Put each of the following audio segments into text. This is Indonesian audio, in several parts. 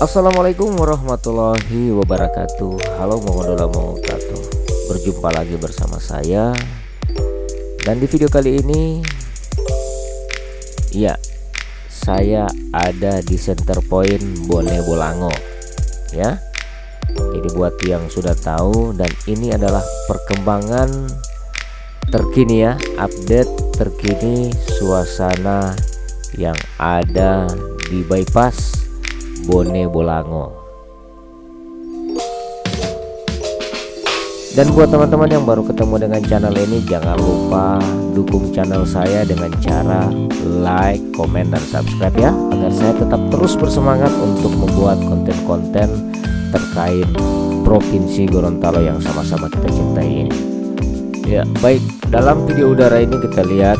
Assalamualaikum warahmatullahi wabarakatuh. Halo wabarakatuh. Berjumpa lagi bersama saya. Dan di video kali ini, ya, saya ada di center point Bone Bolango, ya. Jadi buat yang sudah tahu, dan ini adalah perkembangan terkini ya, update terkini suasana yang ada di bypass Bone Bolango. Dan buat teman-teman yang baru ketemu dengan channel ini, jangan lupa dukung channel saya dengan cara like, komen, dan subscribe ya, agar saya tetap terus bersemangat untuk membuat konten-konten terkait Provinsi Gorontalo yang sama-sama kita cintai ini. Ya, baik, dalam video udara ini kita lihat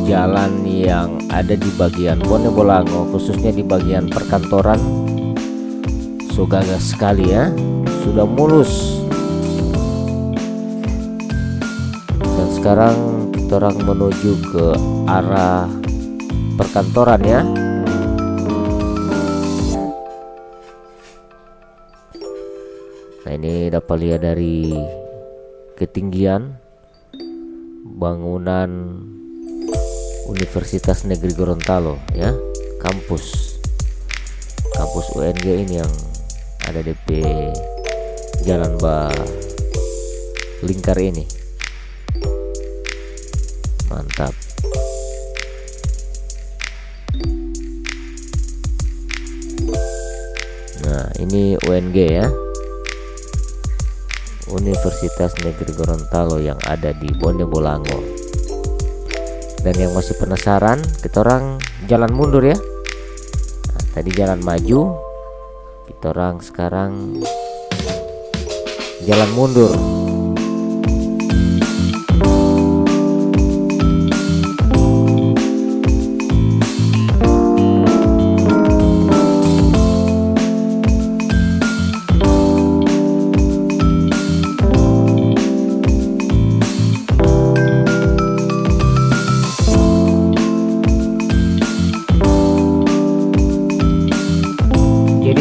jalan yang ada di bagian Bone Bolango, khususnya di bagian perkantoran. So gagah sekali ya, sudah mulus. Dan sekarang kita orang menuju ke arah perkantoran ya. Nah, ini dapat lihat dari ketinggian bangunan Universitas Negeri Gorontalo ya, kampus UNG ini yang ada DP Jalan Lingkar ini. Mantap. Nah, ini UNG ya, Universitas Negeri Gorontalo yang ada di Bone Bolango. Dan yang masih penasaran, kita orang jalan mundur ya. Nah, tadi jalan maju, kita orang sekarang jalan mundur.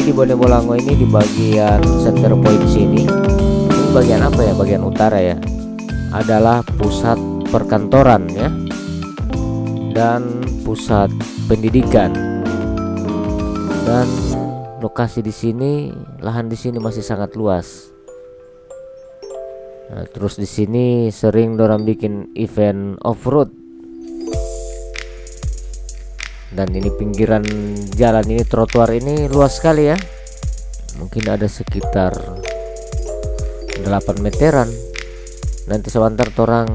Di Bone Bolango ini di bagian center point sini, ini bagian apa ya, bagian utara ya, adalah pusat perkantoran ya, dan pusat pendidikan. Dan lokasi di sini, lahan di sini masih sangat luas. Nah, terus di sini sering dorang bikin event off-road. Dan ini pinggiran jalan ini, trotoar ini luas sekali ya, mungkin ada sekitar 8 meteran. Nanti sebentar torang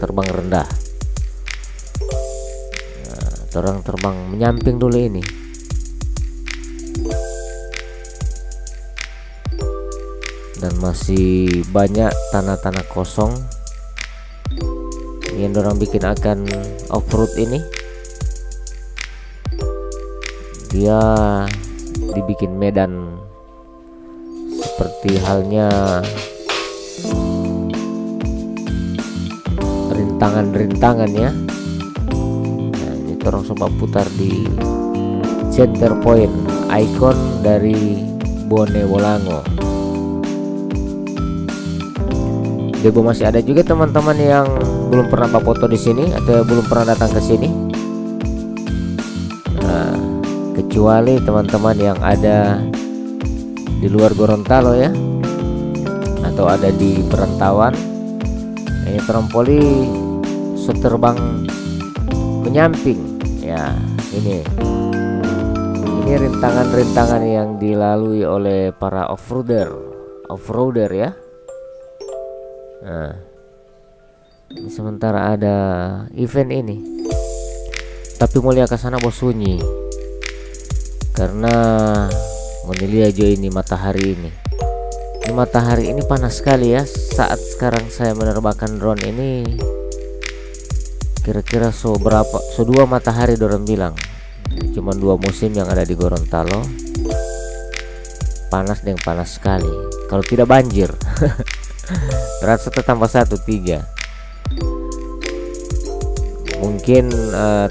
terbang rendah. Nah, torang terbang menyamping dulu ini. Dan masih banyak tanah-tanah kosong yang dorang bikin akan off-road ini. Dia dibikin medan seperti halnya rintangan-rintangan ya. Nah, ini orang coba putar di center point, ikon dari Bone Bolango. Debo masih ada juga teman-teman yang belum pernah foto di sini atau belum pernah datang ke sini. Kecuali teman-teman yang ada di luar Gorontalo ya, atau ada di perantauan. Ini trompoli seterbang menyamping ya. Ini rintangan-rintangan yang dilalui oleh para off-roader ya. Nah, ini sementara ada event ini, tapi mau lihat ke sana bos sunyi. Karena menilai aja ini matahari ini. Ini matahari ini panas sekali ya. Saat sekarang saya menerbangkan drone ini, kira-kira so 2 matahari dorang bilang. Cuma 2 musim yang ada di Gorontalo. Panas dan panas sekali. Kalau tidak banjir. Rasa tambah 1, 3. Mungkin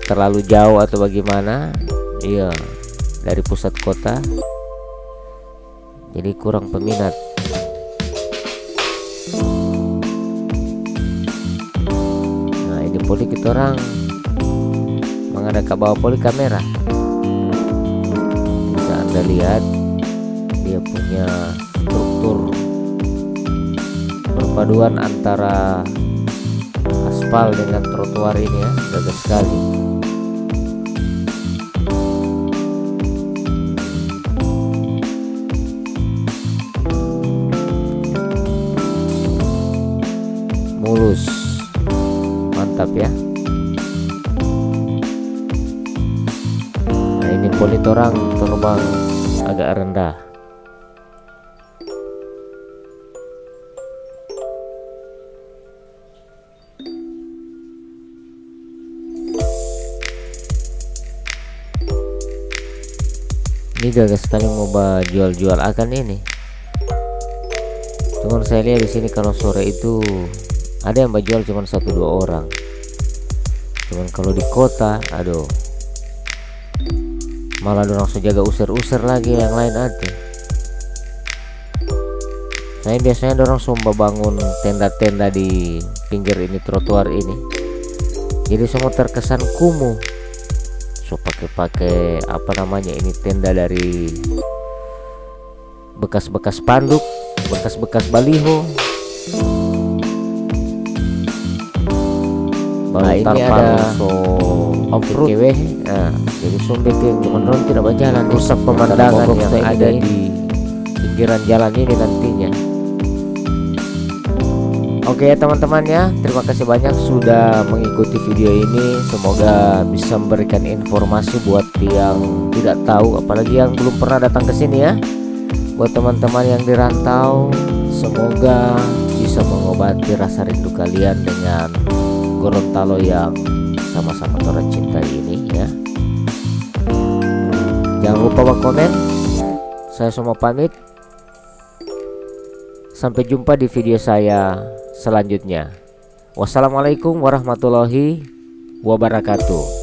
terlalu jauh atau bagaimana. Iya, dari pusat kota jadi kurang peminat. Nah ini poli kita orang mengadakan bawa poli kamera, bisa Anda lihat dia punya struktur perpaduan antara aspal dengan trotoar ini ya, gagah sekali. Mulus, mantap ya. Nah ini polit orang terbang agak rendah. Ini gagah sekali mau jual-jual akan ini. Cuman saya lihat di sini kalau sore itu ada yang jual cuman 1-2 orang. Cuman kalau di kota, aduh, malah langsung jaga usir-usir lagi yang lain ada. Saya biasanya dorong sumba bangun tenda-tenda di pinggir ini trotoar ini. Jadi semua terkesan kumuh. So pakai apa namanya ini, tenda dari bekas-bekas spanduk, bekas-bekas baliho. Nah ini ada off-road, nah, jadi sumber cuma drone tidak berjalan, rusak pemandangan yang ada di pinggiran jalan ini nantinya. Oke teman-teman ya, terima kasih banyak sudah mengikuti video ini. Semoga bisa memberikan informasi buat yang tidak tahu, apalagi yang belum pernah datang ke sini ya. Buat teman-teman yang di rantau, semoga bisa mengobati rasa rindu kalian dengan Gorontalo yang sama-sama orang cintai ini ya. Jangan lupa komen. Saya semua pamit. Sampai jumpa di video saya selanjutnya. Wassalamualaikum warahmatullahi wabarakatuh.